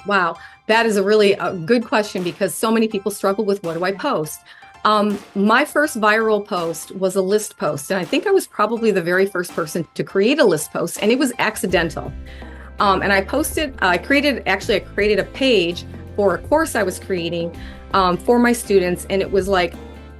Wow, that is a really good question because so many people struggle with what do I post? My first viral post was a list post, and I think I was probably the very first person to create a list post, and it was accidental. And I created a page for a course I was creating for my students, and it was like,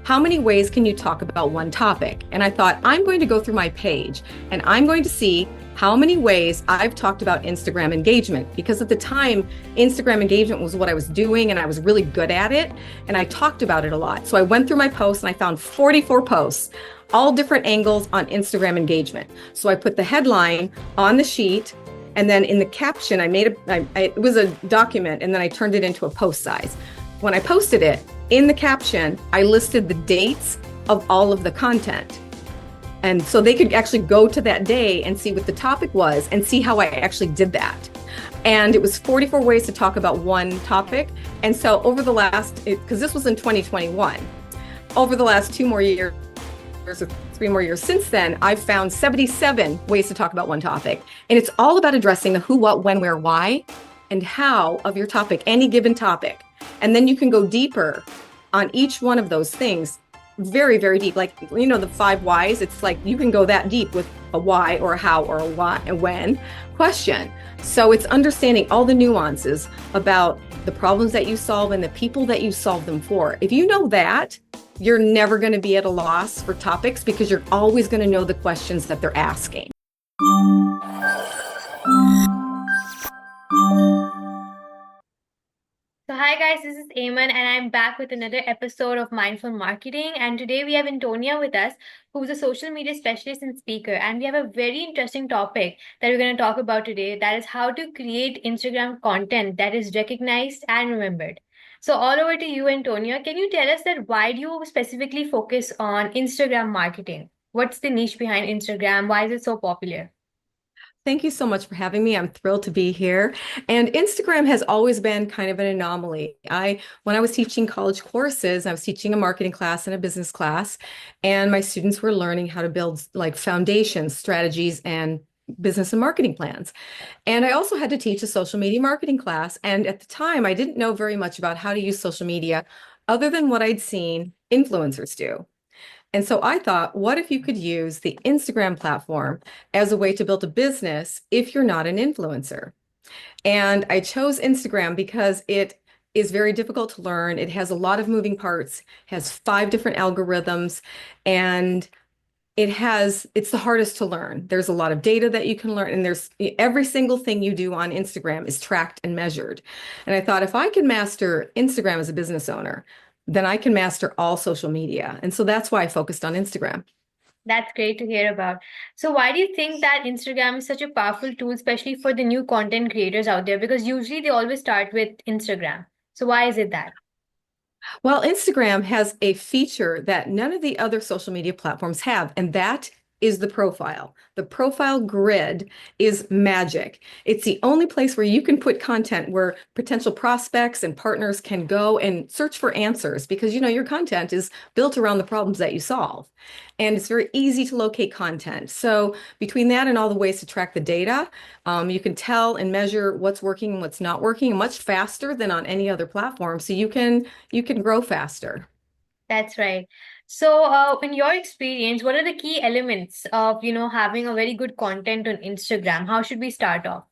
how many ways can you talk about one topic? And I thought, I'm going to go through my page and I'm going to see how many ways I've talked about Instagram engagement, because at the time, Instagram engagement was what I was doing and I was really good at it. And I talked about it a lot. So I went through my posts and I found 44 posts, all different angles on Instagram engagement. So I put the headline on the sheet. And then in the caption, it was a document, and then I turned it into a post size. When I posted it, in the caption, I listed the dates of all of the content. And so they could actually go to that day and see what the topic was and see how I actually did that. And it was 44 ways to talk about one topic. And so because this was in 2021, over the last 2 more years, or 3 more years since then, I've found 77 ways to talk about one topic. And it's all about addressing the who, what, when, where, why, and how of your topic, any given topic. And then you can go deeper on each one of those things, very, very deep. Like, the 5 whys, it's like you can go that deep with a why or a how or a why and when question. So it's understanding all the nuances about the problems that you solve and the people that you solve them for. If you know that, you're never going to be at a loss for topics because you're always going to know the questions that they're asking. So, hi guys, this is Eamon, and I'm back with another episode of Mindful Marketing. And today we have Antonia with us, who's a social media specialist and speaker. And we have a very interesting topic that we're going to talk about today, that is how to create Instagram content that is recognized and remembered. So, all over to you, Antonia. Can you tell us that why do you specifically focus on Instagram marketing? What's the niche behind Instagram? Why is it so popular? Thank you so much for having me. I'm thrilled to be here. And Instagram has always been kind of an anomaly. When I was teaching college courses, I was teaching a marketing class and a business class, and my students were learning how to build like foundations, strategies, and business and marketing plans. And I also had to teach a social media marketing class. And at the time, I didn't know very much about how to use social media other than what I'd seen influencers do. And so I thought, what if you could use the Instagram platform as a way to build a business if you're not an influencer? And I chose Instagram because it is very difficult to learn. It has a lot of moving parts, has 5 different algorithms, and it's the hardest to learn. There's a lot of data that you can learn, and there's every single thing you do on Instagram is tracked and measured. And I thought if I could master Instagram as a business owner, then I can master all social media. And so that's why I focused on Instagram. That's great to hear about. So, why do you think that Instagram is such a powerful tool, especially for the new content creators out there? Because usually they always start with Instagram. So, why is it that? Well, Instagram has a feature that none of the other social media platforms have, and that is the profile. The profile grid is magic. It's the only place where you can put content where potential prospects and partners can go and search for answers because your content is built around the problems that you solve. And it's very easy to locate content. So between that and all the ways to track the data, you can tell and measure what's working and what's not working much faster than on any other platform. So you can grow faster. That's right. So, in your experience, what are the key elements of, having a very good content on Instagram? How should we start off?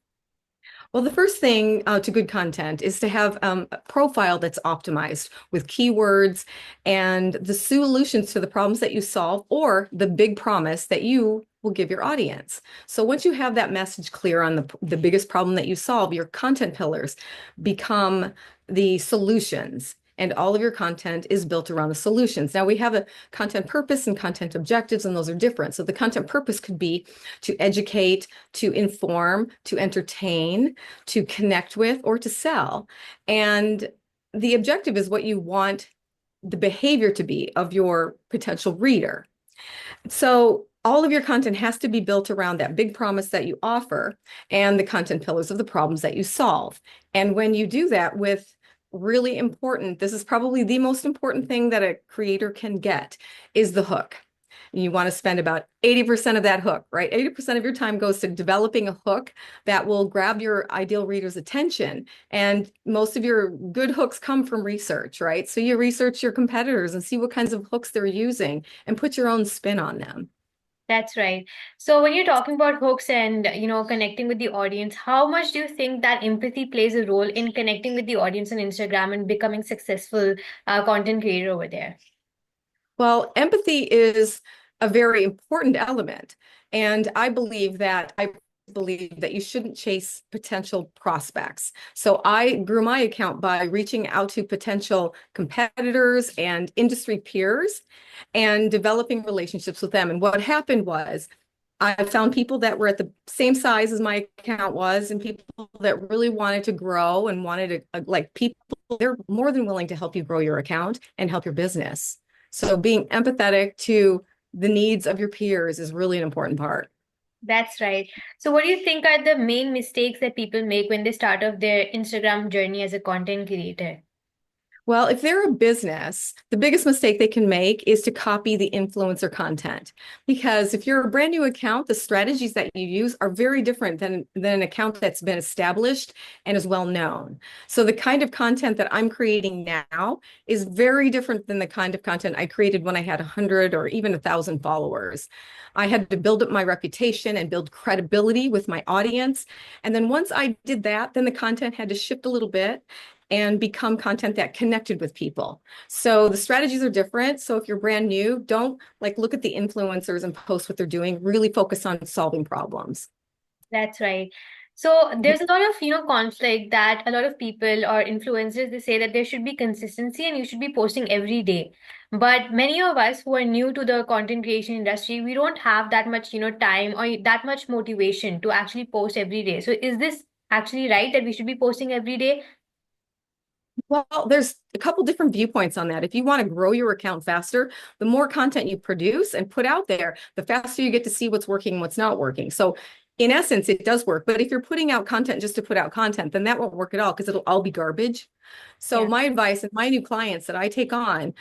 Well, the first thing to good content is to have a profile that's optimized with keywords and the solutions to the problems that you solve or the big promise that you will give your audience. So once you have that message clear on the biggest problem that you solve, your content pillars become the solutions. And all of your content is built around the solutions. Now we have a content purpose and content objectives, and those are different. So the content purpose could be to educate, to inform, to entertain, to connect with, or to sell. And the objective is what you want the behavior to be of your potential reader. So all of your content has to be built around that big promise that you offer and the content pillars of the problems that you solve. And when you do that with really important, this is probably the most important thing that a creator can get is the hook. You want to spend about 80% of that hook, right? 80% of your time goes to developing a hook that will grab your ideal reader's attention. And most of your good hooks come from research, right? So you research your competitors and see what kinds of hooks they're using and put your own spin on them. That's right. So when you're talking about hooks and, connecting with the audience, how much do you think that empathy plays a role in connecting with the audience on Instagram and becoming successful content creator over there? Well, empathy is a very important element. And I believe that you shouldn't chase potential prospects. So I grew my account by reaching out to potential competitors and industry peers and developing relationships with them. And what happened was I found people that were at the same size as my account was, and people that really wanted to grow and wanted to, like people, they're more than willing to help you grow your account and help your business. So being empathetic to the needs of your peers is really an important part. That's right. So what do you think are the main mistakes that people make when they start off their Instagram journey as a content creator? Well, if they're a business, the biggest mistake they can make is to copy the influencer content. Because if you're a brand new account, the strategies that you use are very different than an account that's been established and is well known. So the kind of content that I'm creating now is very different than the kind of content I created when I had 100 or even 1,000 followers. I had to build up my reputation and build credibility with my audience. And then once I did that, then the content had to shift a little bit and become content that connected with people. So the strategies are different. So if you're brand new, don't like look at the influencers and post what they're doing. Really focus on solving problems. That's right. So there's a lot of, conflict that a lot of people or influencers, they say that there should be consistency and you should be posting every day. But many of us who are new to the content creation industry, we don't have that much, time or that much motivation to actually post every day. So is this actually right that we should be posting every day? Well, there's a couple different viewpoints on that. If you want to grow your account faster, the more content you produce and put out there, the faster you get to see what's working and what's not working. So in essence, it does work. But if you're putting out content just to put out content, then that won't work at all because it'll all be garbage. So Yeah. my advice and my new clients that I take on,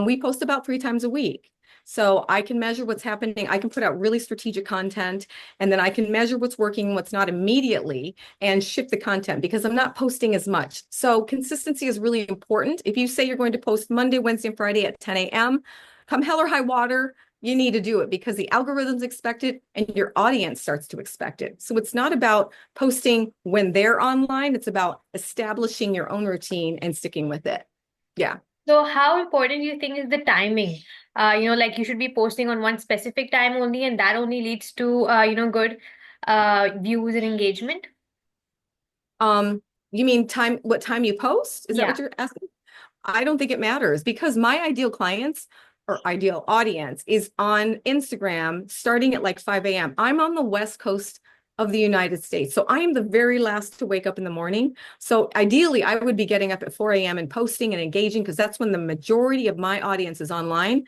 we post about 3 times a week. So I can measure what's happening. I can put out really strategic content, and then I can measure what's working and what's not immediately and shift the content because I'm not posting as much. So consistency is really important. If you say you're going to post Monday, Wednesday, and Friday at 10 a.m., come hell or high water, you need to do it because the algorithms expect it and your audience starts to expect it. So it's not about posting when they're online. It's about establishing your own routine and sticking with it. Yeah. So how important do you think is the timing? Like you should be posting on one specific time only, and that only leads to, good views and engagement. You mean time, what time you post? Is that Yeah. what you're asking? I don't think it matters because my ideal clients or ideal audience is on Instagram starting at like 5 a.m. I'm on the West Coast of the United States. So I am the very last to wake up in the morning. So ideally, I would be getting up at 4 a.m. and posting and engaging because that's when the majority of my audience is online.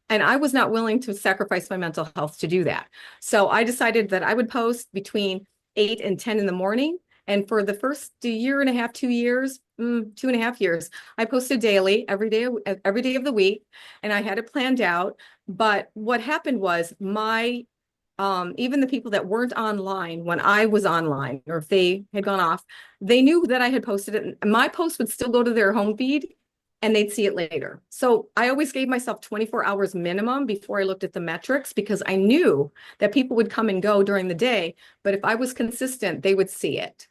And I was not willing to sacrifice my mental health to do that. So I decided that I would post between 8 and 10 in the morning. And for the first year and a half, 2 years, 2.5 years, I posted daily, every day of the week, and I had it planned out. But what happened was even the people that weren't online when I was online, or if they had gone off, they knew that I had posted it. And my post would still go to their home feed and they'd see it later. So I always gave myself 24 hours minimum before I looked at the metrics because I knew that people would come and go during the day. But if I was consistent, they would see it.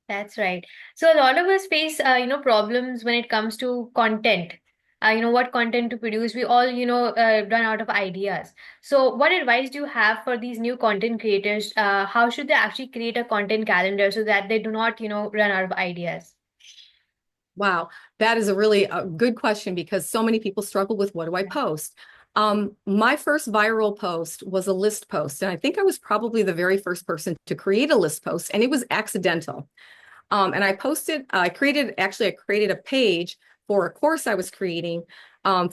That's right. So a lot of us face, problems when it comes to content. What content to produce. We all, run out of ideas. So what advice do you have for these new content creators? How should they actually create a content calendar so that they do not, run out of ideas? Wow, that is a really good question because so many people struggle with what do I post? My first viral post was a list post, and I think I was probably the very first person to create a list post, and it was accidental. And I created a page for a course I was creating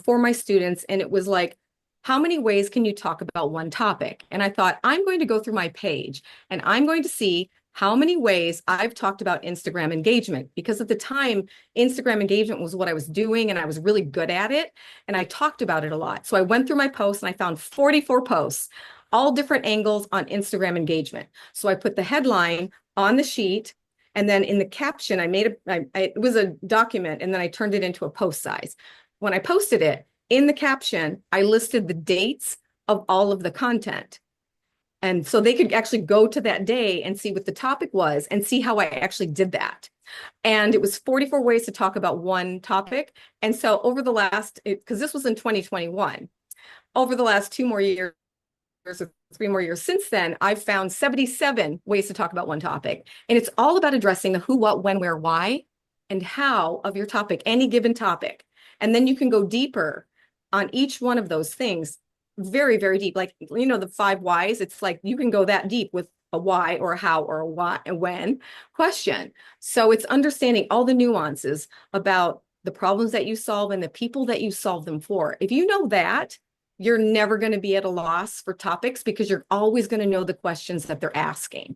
for my students. And it was like, how many ways can you talk about one topic? And I thought, I'm going to go through my page and I'm going to see how many ways I've talked about Instagram engagement, because at the time, Instagram engagement was what I was doing and I was really good at it. And I talked about it a lot. So I went through my posts and I found 44 posts, all different angles on Instagram engagement. So I put the headline on the sheet. And then in the caption, it was a document, and then I turned it into a post size. When I posted it, in the caption, I listed the dates of all of the content. And so they could actually go to that day and see what the topic was and see how I actually did that. And it was 44 ways to talk about one topic. And so over the last, because this was in 2021, over the last 2 more years, or 3 more years since then, I've found 77 ways to talk about one topic. And it's all about addressing the who, what, when, where, why, and how of your topic, any given topic. And then you can go deeper on each one of those things, very, very deep. Like, the 5 whys, it's like you can go that deep with a why or a how or a what and when question. So it's understanding all the nuances about the problems that you solve and the people that you solve them for. If you know that, you're never going to be at a loss for topics because you're always going to know the questions that they're asking.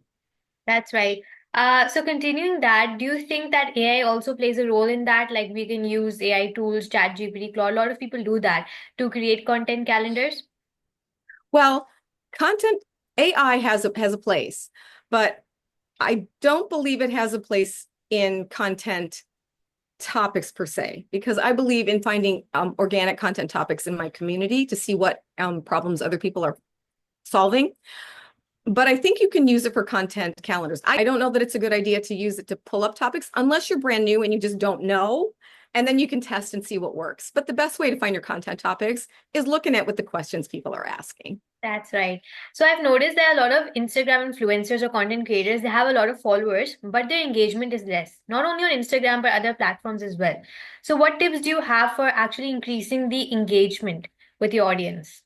That's right. So continuing that, do you think that AI also plays a role in that? Like we can use AI tools, ChatGPT, Claude. A lot of people do that to create content calendars. Well, content AI has a place, but I don't believe it has a place in content topics per se, because I believe in finding organic content topics in my community to see what problems other people are solving. But I think you can use it for content calendars. I don't know that it's a good idea to use it to pull up topics unless you're brand new and you just don't know. And then you can test and see what works. But the best way to find your content topics is looking at what the questions people are asking. That's right. So I've noticed there are a lot of Instagram influencers or content creators. They have a lot of followers, but their engagement is less. Not only on Instagram, but other platforms as well. So what tips do you have for actually increasing the engagement with your audience?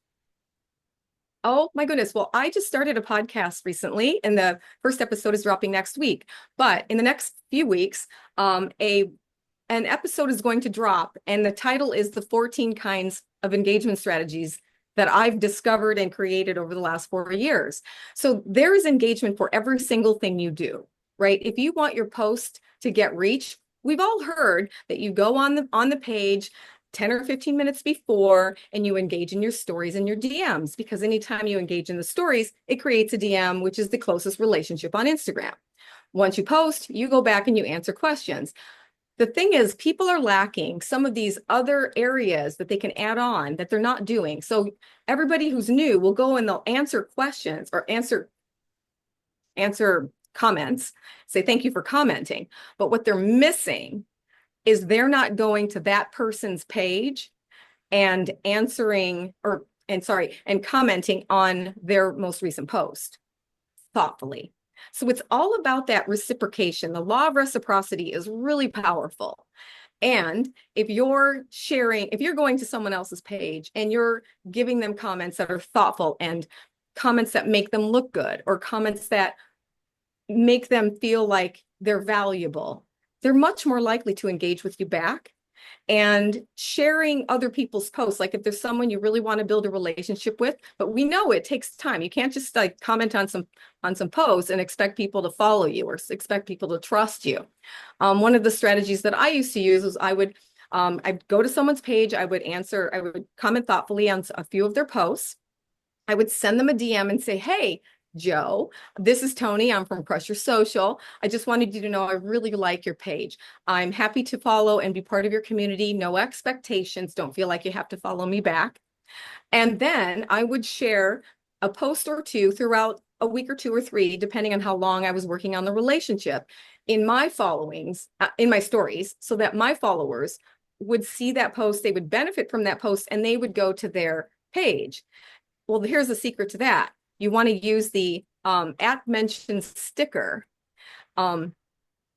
Oh my goodness. Well, I just started a podcast recently, and the first episode is dropping next week. But in the next few weeks, an episode is going to drop, and the title is The 14 Kinds of Engagement Strategies that I've discovered and created over the last 4 years. So there is engagement for every single thing you do, right? If you want your post to get reach, we've all heard that you go on the page 10 or 15 minutes before and you engage in your stories and your DMs, because anytime you engage in the stories, it creates a DM, which is the closest relationship on Instagram. Once you post, you go back and you answer questions. The thing is, people are lacking some of these other areas that they can add on that they're not doing. So everybody who's new will go and they'll answer questions or answer comments, say thank you for commenting. But what they're missing is they're not going to that person's page and commenting on their most recent post thoughtfully. So it's all about that reciprocation. The law of reciprocity is really powerful. And if you're going to someone else's page and you're giving them comments that are thoughtful and comments that make them look good, or comments that make them feel like they're valuable, they're much more likely to engage with you back. And sharing other people's posts, like if there's someone you really want to build a relationship with, but we know it takes time. You can't just like comment on some posts and expect people to follow you or expect people to trust you. One of the strategies that I used to use was I'd go to someone's page, I would comment thoughtfully on a few of their posts. I would send them a DM and say, hey, Joe, this is Toni. I'm from Crush Your Social. I just wanted you to know I really like your page. I'm happy to follow and be part of your community. No expectations. Don't feel like you have to follow me back. And then I would share a post or two throughout a week or 2 or 3, depending on how long I was working on the relationship, in my followings, in my stories, so that my followers would see that post, they would benefit from that post, and they would go to their page. Well, here's the secret to that. You want to use the @mentioned sticker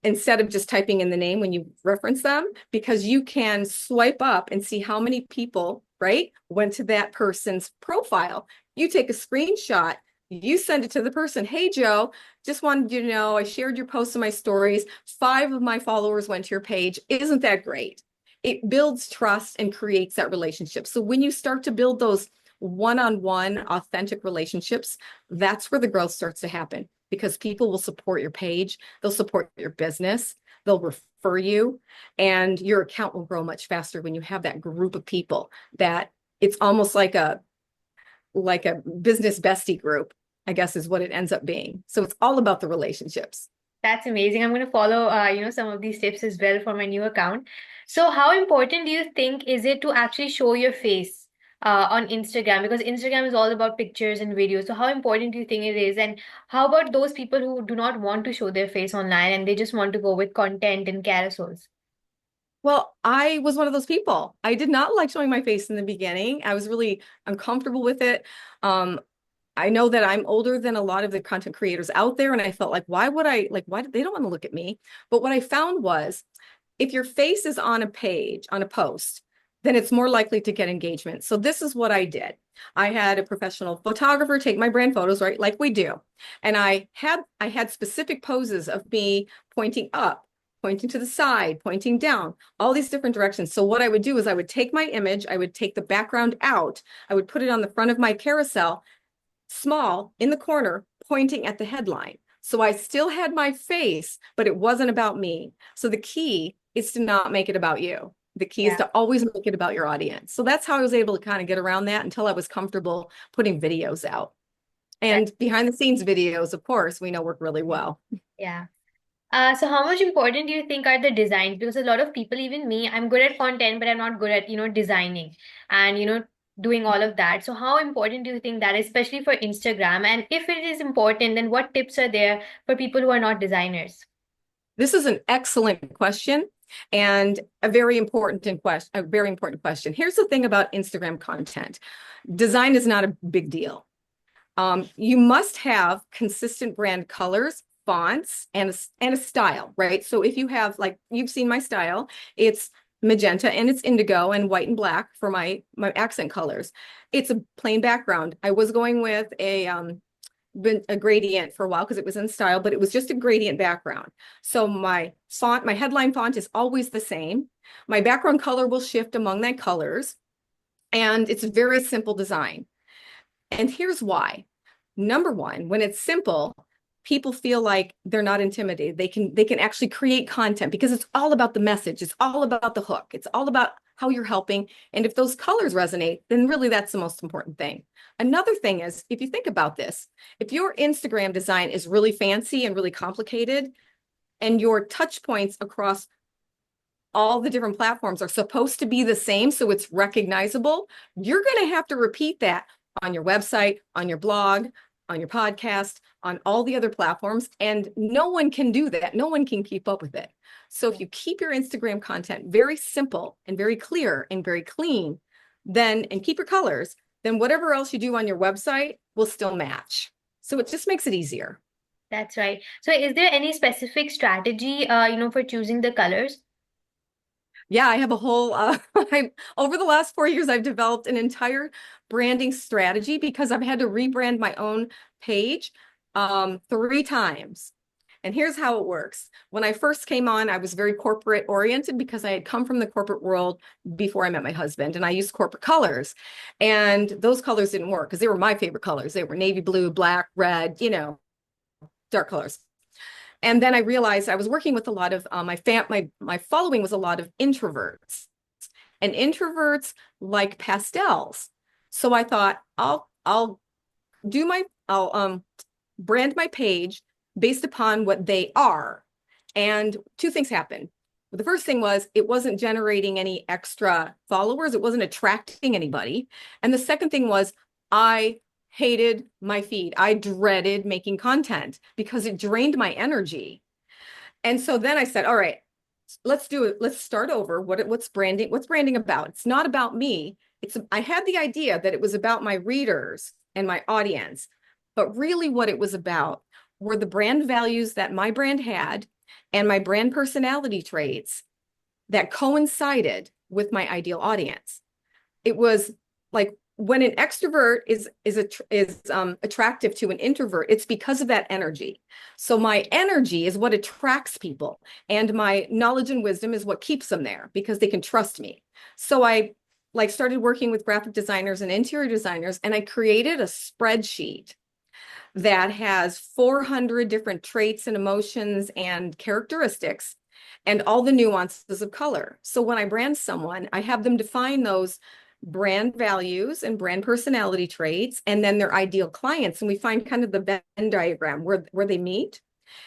instead of just typing in the name when you reference them, because you can swipe up and see how many people, right, went to that person's profile. You take a screenshot, you send it to the person. Hey, Joe, just wanted you to know I shared your post in my stories. 5 of my followers went to your page. Isn't that great? It builds trust and creates that relationship. So when you start to build those one-on-one authentic relationships, that's where the growth starts to happen, because people will support your page, they'll support your business, they'll refer you, and your account will grow much faster when you have that group of people that it's almost like a business bestie group, I guess is what it ends up being. So it's all about the relationships. That's amazing. I'm going to follow, some of these tips as well for my new account. So, how important do you think is it to actually show your face on Instagram? Because Instagram is all about pictures and videos. So, how important do you think it is? And how about those people who do not want to show their face online and they just want to go with content and carousels? Well, I was one of those people. I did not like showing my face in the beginning. I was really uncomfortable with it. Um, I know that I'm older than a lot of the content creators out there, and I felt like, why did they don't want to look at me? But what I found was if your face is on a page, on a post, then it's more likely to get engagement. So this is what I did. I had a professional photographer take my brand photos, right, like we do. And I had specific poses of me pointing up, pointing to the side, pointing down, all these different directions. So what I would do is I would take my image, I would take the background out, I would put it on the front of my carousel, small in the corner, pointing at the headline. So I still had my face, but it wasn't about me. So the key is to not make it about you. The key is Yeah. to always make it about your audience. So that's how I was able to kind of get around that until I was comfortable putting videos out. That, And behind the scenes videos, of course, we know work really well. yeah. So how much important do you think are the designs? Because a lot of people, even me, I'm good at content, but I'm not good at, designing and, doing all of that. So how important do you think that is, especially for Instagram? And if it is important, then what tips are there for people who are not designers? This is an excellent question and a very important question. Here's the thing about Instagram content. Design is not a big deal. You must have consistent brand colors, fonts, and a style, right? So if you have, like, you've seen my style, it's magenta and it's indigo and white and black for my accent colors. It's a plain background. I was going with a gradient for a while because it was in style, but it was just a gradient background. So my headline font is always the same. My background color will shift among my colors, and it's a very simple design. And here's why. Number one, when it's simple, people feel like they're not intimidated. They can actually create content because it's all about the message. It's all about the hook. It's all about how you're helping. And if those colors resonate, then really that's the most important thing. Another thing is, if you think about this, if your Instagram design is really fancy and really complicated, and your touch points across all the different platforms are supposed to be the same, so it's recognizable, you're going to have to repeat that on your website, on your blog, on your podcast, on all the other platforms. And no one can do that. No one can keep up with it. So if you keep your Instagram content very simple and very clear and very clean, and keep your colors, then whatever else you do on your website will still match. So it just makes it easier. That's right. So is there any specific strategy, for choosing the colors? Yeah, I have a whole, over the last 4 years, I've developed an entire branding strategy because I've had to rebrand my own page 3 times. And here's how it works. When I first came on, I was very corporate oriented because I had come from the corporate world before I met my husband, and I used corporate colors. And those colors didn't work because they were my favorite colors. They were navy blue, black, red, dark colors. And then I realized I was working with a lot of my following was a lot of introverts, and introverts like pastels. So I thought I'll brand my page based upon what they are. And 2 things happened. The first thing was it wasn't generating any extra followers. It wasn't attracting anybody. And the second thing was I hated my feed. I dreaded making content because it drained my energy. And so then I said, all right, let's do it. Let's start over. What's branding about? It's not about me. I had the idea that it was about my readers and my audience, but really what it was about were the brand values that my brand had and my brand personality traits that coincided with my ideal audience. It was like when an extrovert is attractive to an introvert, it's because of that energy. So my energy is what attracts people, and my knowledge and wisdom is what keeps them there because they can trust me. So I started working with graphic designers and interior designers, and I created a spreadsheet that has 400 different traits and emotions and characteristics and all the nuances of color. So when I brand someone, I have them define those brand values and brand personality traits, and then their ideal clients. And we find kind of the Venn diagram where they meet.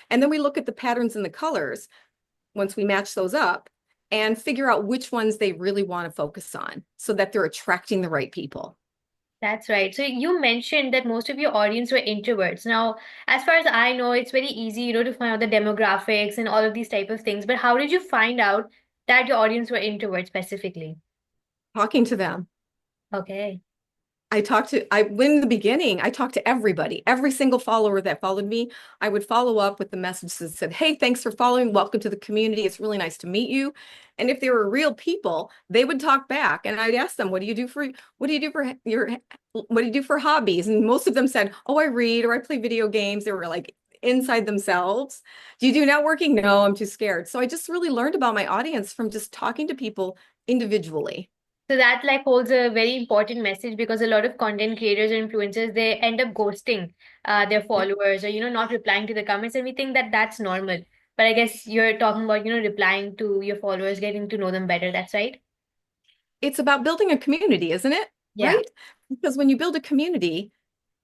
And then we look at the patterns and the colors once we match those up and figure out which ones they really want to focus on so that they're attracting the right people. That's right. So you mentioned that most of your audience were introverts. Now, as far as I know, it's very easy, to find out the demographics and all of these type of things. But how did you find out that your audience were introverts specifically? Talking to them. Okay. When in the beginning, I talked to everybody, every single follower that followed me. I would follow up with the message that said, hey, thanks for following. Welcome to the community. It's really nice to meet you. And if they were real people, they would talk back. And I'd ask them, what do you do for hobbies? And most of them said, oh, I read or I play video games. They were like inside themselves. Do you do networking? No, I'm too scared. So I just really learned about my audience from just talking to people individually. So that like holds a very important message because a lot of content creators or influencers, they end up ghosting their followers or not replying to the comments, and we think that that's normal. But I guess you're talking about replying to your followers, getting to know them better. That's right. It's about building a community, isn't it? Yeah. Right? Because when you build a community,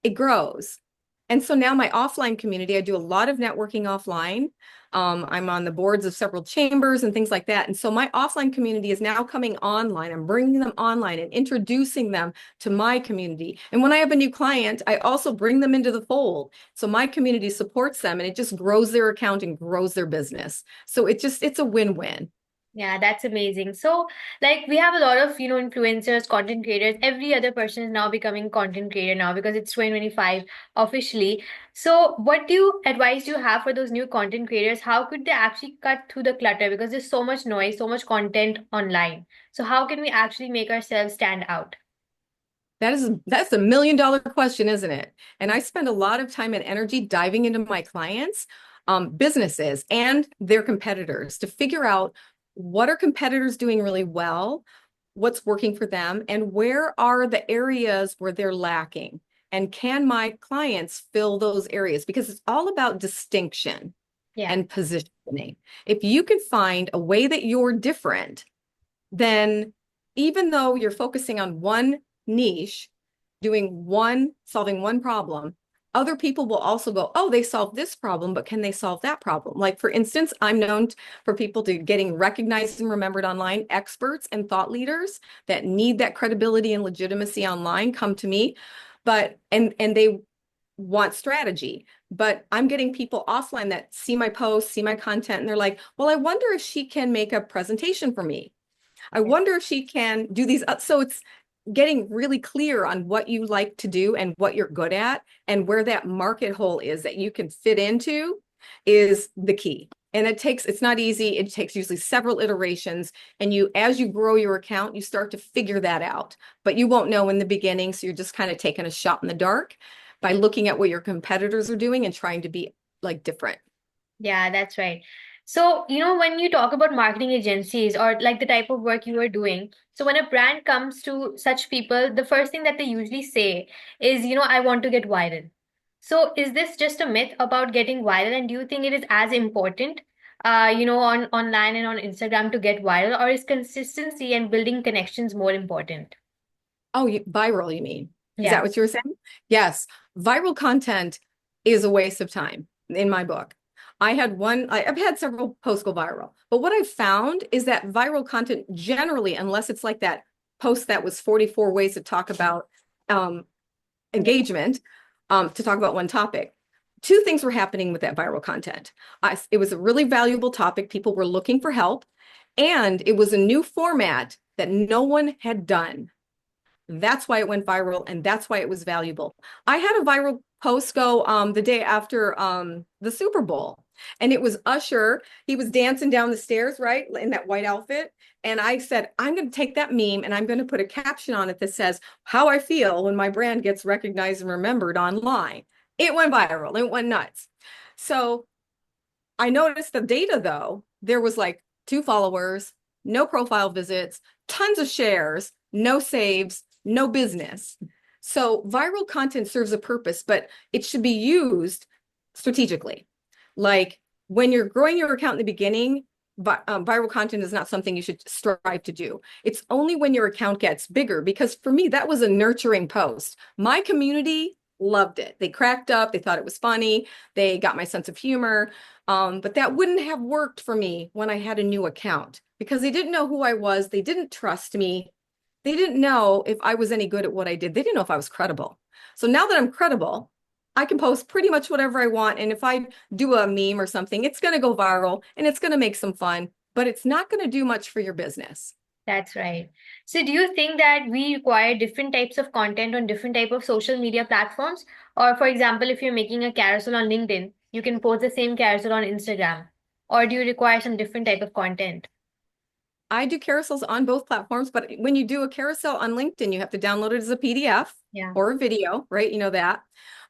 it grows. And so now my offline community, I do a lot of networking offline. I'm on the boards of several chambers and things like that. And so my offline community is now coming online. I'm bringing them online and introducing them to my community. And when I have a new client, I also bring them into the fold. So my community supports them and it just grows their account and grows their business. So it's a win-win. Yeah, that's amazing. So, like, we have a lot of, influencers, content creators. Every other person is now becoming content creator now because it's 2025 officially. So, what advice do you have for those new content creators? How could they actually cut through the clutter? Because there's so much noise, so much content online. So, how can we actually make ourselves stand out? That's $1 million question, isn't it? And I spend a lot of time and energy diving into my clients, businesses and their competitors to figure out what are competitors doing really well, what's working for them, and where are the areas where they're lacking. And can my clients fill those areas? Because it's all about distinction Yeah. and positioning. If you can find a way that you're different, then even though you're focusing on one niche, solving one problem, other people will also go, oh, they solved this problem, but can they solve that problem? Like, for instance, I'm known for people to getting recognized and remembered online. Experts and thought leaders that need that credibility and legitimacy online come to me, and they want strategy. But I'm getting people offline that see my posts, see my content, and they're like, well, I wonder if she can make a presentation for me. I wonder if she can do these. So it's getting really clear on what you like to do and what you're good at and where that market hole is that you can fit into is the key. And it's not easy. It takes usually several iterations. And as you grow your account, you start to figure that out. But you won't know in the beginning. So you're just kind of taking a shot in the dark by looking at what your competitors are doing and trying to be like different. Yeah, that's right. So, when you talk about marketing agencies or like the type of work you are doing, so when a brand comes to such people, the first thing that they usually say is, I want to get viral. So, is this just a myth about getting viral? And do you think it is as important, on online and on Instagram to get viral, or is consistency and building connections more important? Oh, viral, you mean? Is Yeah. that what you were saying? Yes. Viral content is a waste of time in my book. I've had several posts go viral, but what I've found is that viral content generally, unless it's like that post that was 44 ways to talk about engagement, to talk about one topic, two things were happening with that viral content. It was a really valuable topic. People were looking for help, and it was a new format that no one had done. That's why it went viral, and that's why it was valuable. I had a viral post go the day after the Super Bowl, and it was Usher. He was dancing down the stairs, right, in that white outfit. And I said, I'm going to take that meme and I'm going to put a caption on it that says, how I feel when my brand gets recognized and remembered online. It went viral. It went nuts. So I noticed the data, though. There was like 2 followers, no profile visits, tons of shares, no saves, no business. So viral content serves a purpose, but it should be used strategically. Like when you're growing your account in the beginning, viral content is not something you should strive to do. It's only when your account gets bigger, because for me, that was a nurturing post. My community loved it. They cracked up. They thought it was funny. They got my sense of humor. But that wouldn't have worked for me when I had a new account because they didn't know who I was. They didn't trust me. They didn't know if I was any good at what I did. They didn't know if I was credible. So now that I'm credible, I can post pretty much whatever I want. And if I do a meme or something, it's going to go viral and it's going to make some fun, but it's not going to do much for your business. That's right. So do you think that we require different types of content on different type of social media platforms? Or for example, if you're making a carousel on LinkedIn, you can post the same carousel on Instagram. Or do you require some different type of content? I do carousels on both platforms, but when you do a carousel on LinkedIn, you have to download it as a PDF Yeah. or a video, right? You know that.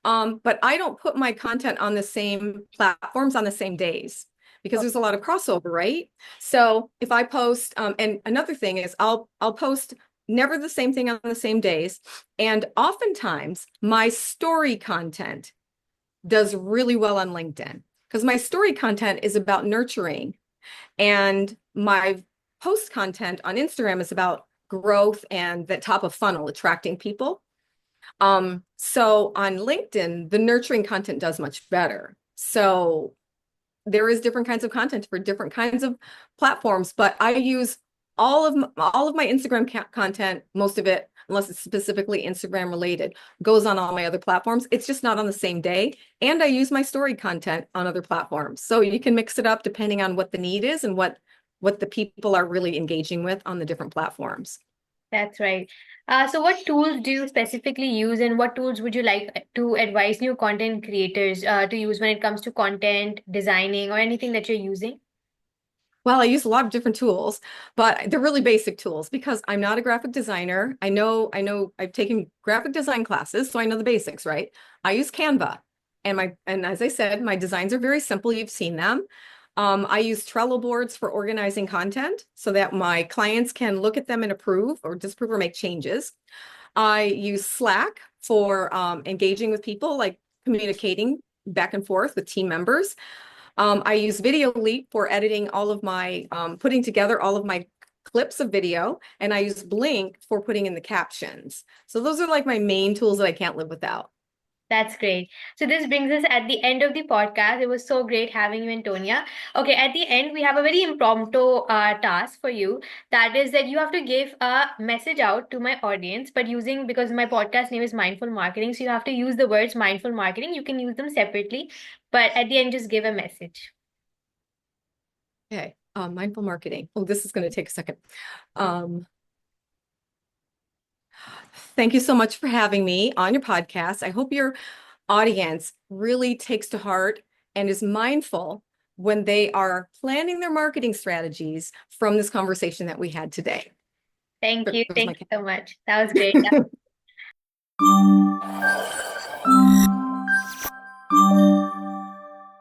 But I don't put my content on the same platforms on the same days because there's a lot of crossover, right? So if I post, and another thing is I'll post never the same thing on the same days. And oftentimes my story content does really well on LinkedIn because my story content is about nurturing and my post content on Instagram is about growth and the top of funnel, attracting people. So on LinkedIn, the nurturing content does much better. So there is different kinds of content for different kinds of platforms, but I use all of my Instagram content, most of it, unless it's specifically Instagram related, goes on all my other platforms. It's just not on the same day. And I use my story content on other platforms. So you can mix it up depending on what the need is and what the people are really engaging with on the different platforms. That's right. So what tools do you specifically use, and what tools would you like to advise new content creators to use when it comes to content designing or anything that you're using? Well, I use a lot of different tools, but they're really basic tools because I'm not a graphic designer. I know I've taken graphic design classes, so I know the basics, right? I use Canva. And as I said, my designs are very simple. You've seen them. I use Trello boards for organizing content so that my clients can look at them and approve or disapprove or make changes. I use Slack for engaging with people, like communicating back and forth with team members. I use Video Leap for editing all of my, putting together all of my clips of video, and I use Blink for putting in the captions. So those are like my main tools that I can't live without. That's great. So this brings us at the end of the podcast. It was so great having you, Antonia. Okay, at the end, we have a very impromptu task for you. That is that you have to give a message out to my audience, but using, because my podcast name is Mindful Marketing, so you have to use the words mindful marketing. You can use them separately, but at the end, just give a message. Okay, mindful marketing. Oh, this is going to take a second. Thank you so much for having me on your podcast. I hope your audience really takes to heart and is mindful when they are planning their marketing strategies from this conversation that we had today. Thank you. There's Thank my you so much. That was great.